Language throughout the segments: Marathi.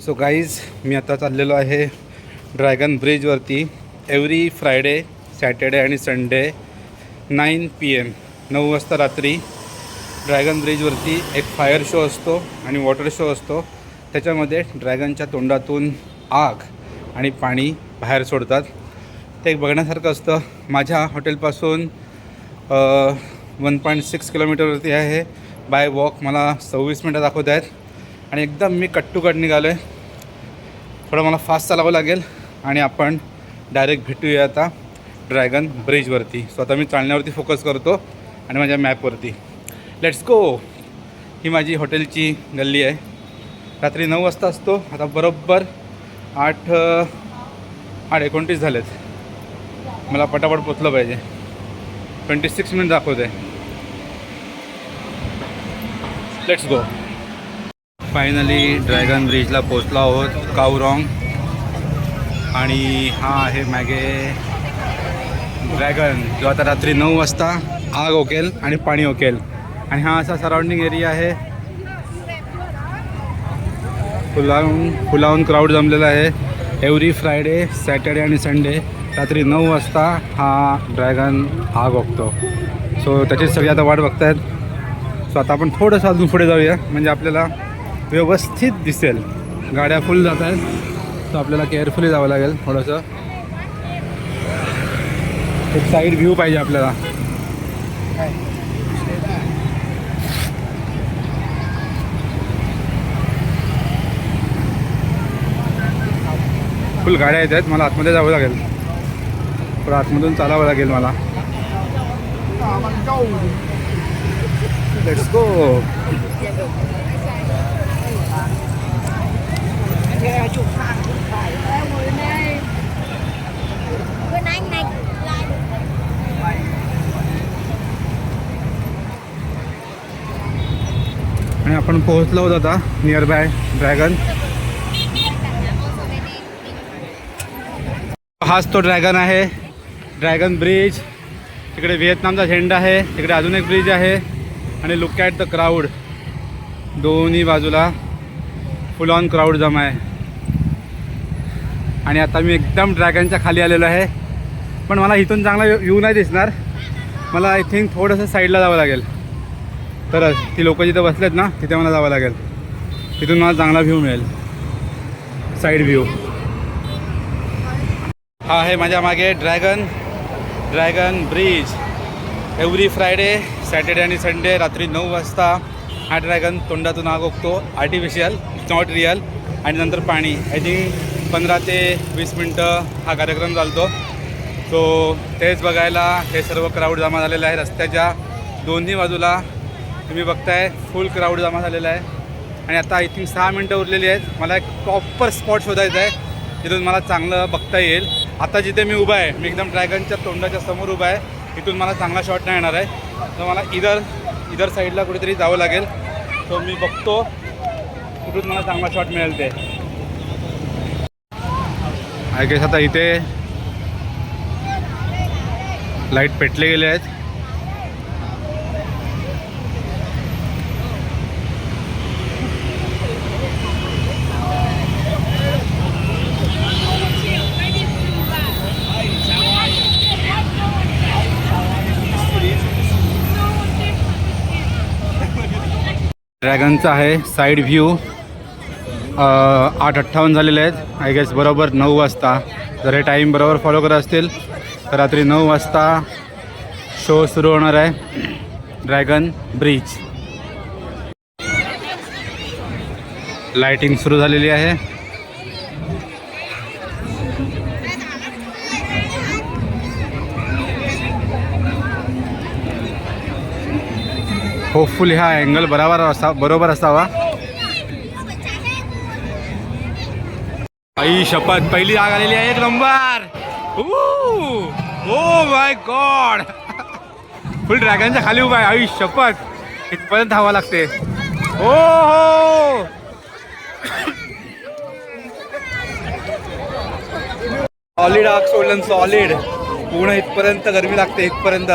सो गाईज मी आता चाललेलो आहे ड्रॅगन ब्रिजवरती. एव्हरी फ्रायडे, सॅटर्डे आणि संडे 9 PM 9 वाजता रात्री ड्रॅगन ब्रिजवरती एक फायर शो असतो आणि वॉटर शो असतो. त्याच्यामध्ये ड्रॅगनच्या तोंडातून आग आणि पाणी बाहेर सोडतात. ते एक बघण्यासारखं असतं. माझ्या हॉटेलपासून 1.6 किलोमीटरवरती आहे. बाय वॉक मला 26 मिनटं दाखवत आहेत आणि एकदम मी कट टू कट निघालो आहे. थोडं मला फास्ट चालावं लागेल आणि आपण डायरेक्ट भेटूया आता ड्रॅगन ब्रिजवरती. सो आता मी चालण्यावरती फोकस करतो आणि माझ्या मॅपवरती. Let's go. ही माझी हॉटेलची गल्ली आहे. रात्री 9 वाजता असतो. आता बरोबर 8:29 झालेत. मला पटापट पोचलं पाहिजे. 26 मिनिट दाखवते. Let's go. फायनली ड्रॅगन ब्रिजला पोचलो आहोत. कावरॉंग. आणि हा आहे मागे ड्रॅगन, जो आता रात्री 9 वाजता आग ओकेल आणि पाणी ओकेल. आणि हा असा सराउंडिंग एरिया आहे. फुलावून क्राऊड जमलेला आहे. एव्हरी फ्रायडे, सॅटर्डे आणि संडे रात्री 9 वाजता हा ड्रॅगन आग ओकतो. सो त्याची सगळी आता वाट बघतायत. सो आता आपण थोडंसं अजून पुढे जाऊया, म्हणजे आपल्याला व्यवस्थित दिसेल. गाड्या फुल जात आहेत, तर आपल्याला केअरफुली जावं लागेल. थोडंसं एक साईड व्ह्यू पाहिजे आपल्याला. फुल गाड्या येत आहेत. मला आतमध्ये जावं लागेल. थोडं आतमधून चालावं लागेल मला. Let's go. आणि आपण पोहोचलो होतो आता नियर बाय ड्रॅगन. हाच तो ड्रॅगन आहे. Dragon bridge. तिकडे व्हिएतनामचा झेंडा आहे. तिकडे अजून एक ब्रिज आहे. आणि लुक ॲट द क्राऊड. दोन्ही बाजूला फुल ऑन क्राऊड जमा आहे. आणि आता मी एकदम ड्रॅगनच्या खाली आलेलो आहे. पण मला इथून चांगला व्ह्यू नाही दिसणार. मला आय थिंक थोडंसं साईडला जावं लागेल. तरच ती लोक जिथं बसलेत ना, तिथे मला जावं लागेल. तिथून मला चांगला व्ह्यू मिळेल. Side view. हा आहे माझ्या मागे dragon bridge. Every Friday, Saturday आणि संडे रात्री 9 वाजता हा ड्रॅगन तोंडातून आग ओकतो. Artificial, it's not real. आणि नंतर पाणी. आय थिंक 15 ते 20 मिनटं हा कार्यक्रम चालतो. सो तेच बघायला हे सर्व क्राऊड जमा झालेलं आहे. रस्त्याच्या दोन्ही बाजूला तुम्ही बघताय फुल क्राऊड जमा झालेला आहे. आणि आता आय थिंक 6 मिनटं उरलेली आहेत. मला एक प्रॉपर स्पॉट शोधायचा आहे जिथून मला चांगलं बघता येईल. आता जिथे मी उभा आहे, मी एकदम ड्रॅगनच्या तोंडाच्या समोर उभा आहे. इथून मला चांगला शॉट नाही येणार आहे. तर मला इधर साईडला कुठेतरी जावं लागेल. तो मी बघतो कुठून मला चांगला शॉट मिळेल ते. आय गेस आता इथे लाईट पेटले गेले आहेत. ड्रॅगनचा आहे साईड व्ह्यू. 8:58 झालेले आहेत. आय गेस बरोबर 9 वाजता जर हे टाईम बरोबर फॉलो करत असतील तर रात्री 9 वाजता शो सुरू होणार आहे. Dragon bridge. लाईटिंग सुरू झालेली आहे. होपफुली हा अँगल बरोबर असावा. आई शपथ, पहिली आग आलेली आहे. 1 नंबर. Oh my God. फुल ड्रॅगनच्या खाली उभा आहे. आई शपथ, इथपर्यंत धावा लागते. हो हो. सॉलिड आग सोडलं. सॉलिड पूर्ण इथपर्यंत गरमी लागते. इथपर्यंत.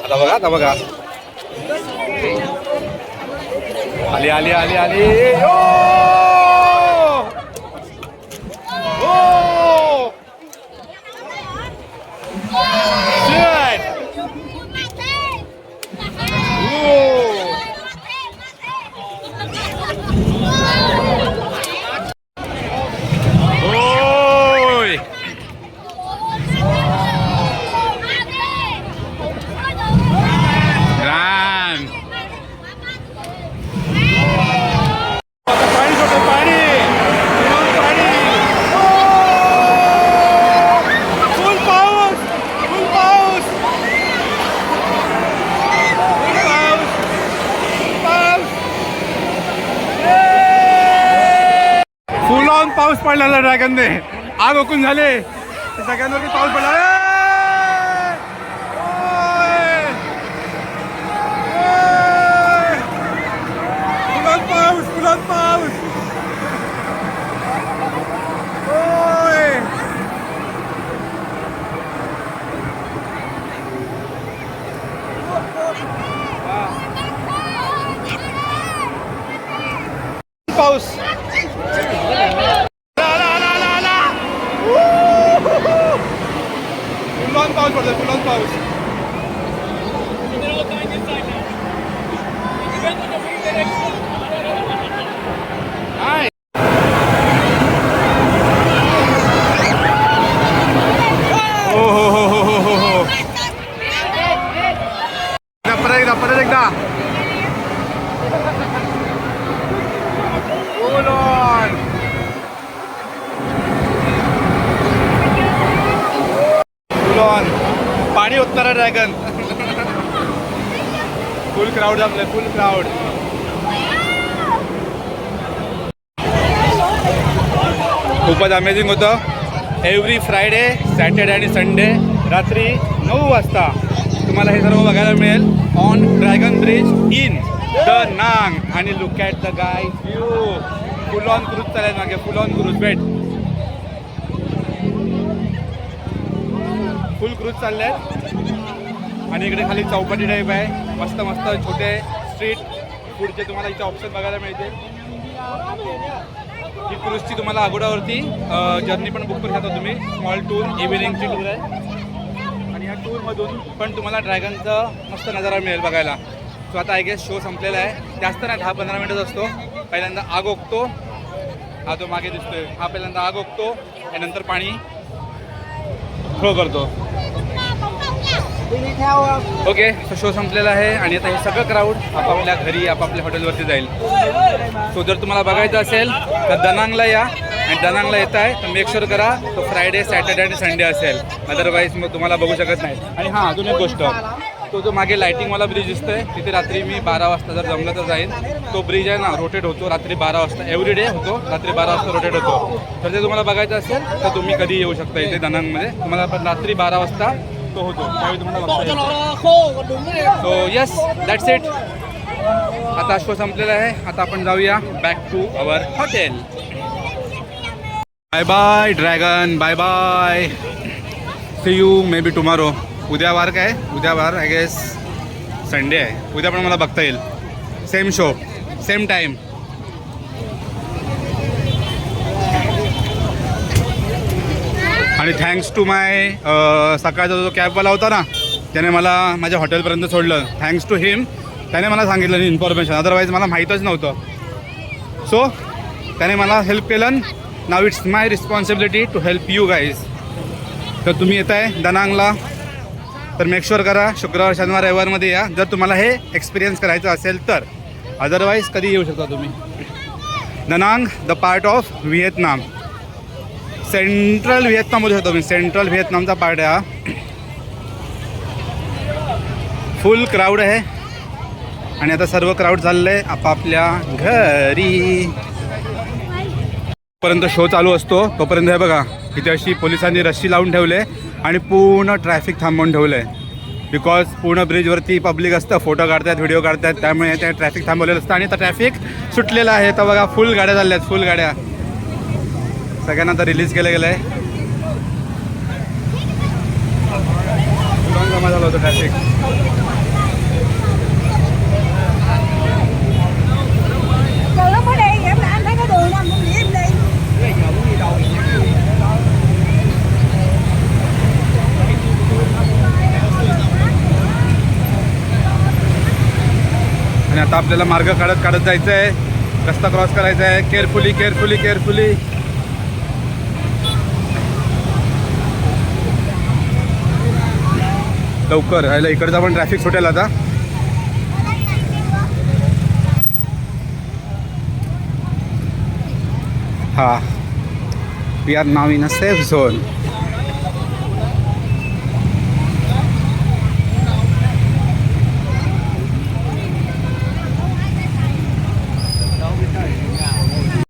आता बघा आली आली आली आली पाऊस पडलेला ड्रॅगनने आग ओकून झाले सगळ्यांवरती पाऊस पडला फुलात पाऊस पाऊस पाऊस पडतोय फुलात पाऊस परत एकदा पाणी उतरणार ड्रॅगन फुल क्राऊड जमलंय फुल क्राऊड खूपच अमेझिंग होतं एव्हरी फ्रायडे सॅटर्डे आणि संडे रात्री 9 वाजता तुम्हाला हे सर्व बघायला मिळेल on dragon bridge in Danang आणि look at the guy view full on cruise चालेल मागे full on cruise boat full cruise चालले आहेत आणि इकडे खाली चौपाटी टाईप आहे मस्त मस्त छोटे स्ट्रीट फूडचे तुम्हाला इथे ऑप्शन बघायला मिळतील ही क्रूजची तुम्हाला अगोडावरती जर्नी पण बुक करू शकता तुम्ही स्मॉल टूर इव्हिनिंगची टूर आहे आणि या टूरमधून पण तुम्हाला ड्रॅगनचा मस्त नजारा मिळेल बघायला सो आता आय गेस शो संपलेला आहे जास्त नाही 10-15 मिनिटच असतो पहिल्यांदा आग ओकतो हा तो मागे दिसतोय हा पहिल्यांदा आग ओकतो आणि नंतर पाणी थ्रो करतो ओके सो शो संपलेला आहे आणि आता हे सगळं क्राऊड आपापल्या घरी आपापल्या हॉटेलवरती जाईल सो जर तुम्हाला बघायचं असेल तर दनांगला या आणि दनांगला येत आहे तर मेक शुअर करा तो फ्रायडे सॅटर्डे आणि संडे असेल अदरवाईज मग तुम्हाला बघू शकत नाही आणि हां अजून एक गोष्ट तो जो मागे लायटिंगवाला ब्रिज दिसतोय तिथे रात्री मी 12 वाजता जर जमलं तर जाईन तो ब्रिज आहे ना रोटेट होतो रात्री 12 वाजता एव्हरी डे होतो रात्री 12 वाजता रोटेट होतो तर ते तुम्हाला बघायचं असेल तर तुम्ही कधी येऊ शकता इथे दनांगमध्ये तुम्हाला पण रात्री 12 वाजता तो होतो त्यावेळी तुम्हाला बघता येईल सो यस दॅट्स इट आता शो संपलेला आहे आता आपण जाऊया back to our hotel bye bye dragon bye bye see you maybe tomorrow उद्या वार काय उद्या वार आय गेस संडे आहे उद्या पण मला बघता येईल सेम शो सेम टाईम आणि थँक्स टू माय सकाळचा जो कॅबवाला होता ना त्याने मला माझ्या हॉटेलपर्यंत सोडलं थँक्स टू हिम त्याने मला सांगितलं इन्फॉर्मेशन अदरवाईज मला माहीतच नव्हतं सो त्याने मला हेल्प केलं now it's my responsibility to help you guys तर तुम्ही येत आहे दनांगला तर मेक शुअर करा शुक्रवार शनिवार रविवारमध्ये या जर तुम्हाला हे एक्सपिरियन्स करायचं असेल तर अदरवाईज कधी येऊ शकता तुम्ही Da Nang the part of Vietnam central Vietnam बोलू शकतो मी सेंट्रल व्हिएतनामचा पार्ट आहे हा फुल क्राऊड आहे आणि आता सर्व क्राऊड चाललं आहे आपापल्या घरी पर्यंत शो चालू असतो तोपर्यंत हे बघा इथे अशी पोलिसांनी रस्सी लावून ठेवले आणि पूर्ण ट्रॅफिक थांबवून ठेवलं आहे बिकॉज पूर्ण ब्रिजवरती पब्लिक असतं फोटो काढतात व्हिडिओ काढतात त्यामुळे ते ट्रॅफिक थांबवलेलं असतं आणि आता ट्रॅफिक सुटलेलं आहे तर बघा फुल गाड्या चालल्या आहेत फुल गाड्या सगळ्यांना आता रिलीज केलं गेलं आहे जमा झालं होतं ट्रॅफिक आता आपल्याला मार्ग काढत काढत जायचं आहे, रस्ता क्रॉस करायचा आहे. Carefully carefully carefully. लवकर राहिलं, इकडचा पण ट्रॅफिक सुटेल आता. हा, we are now in a safe zone.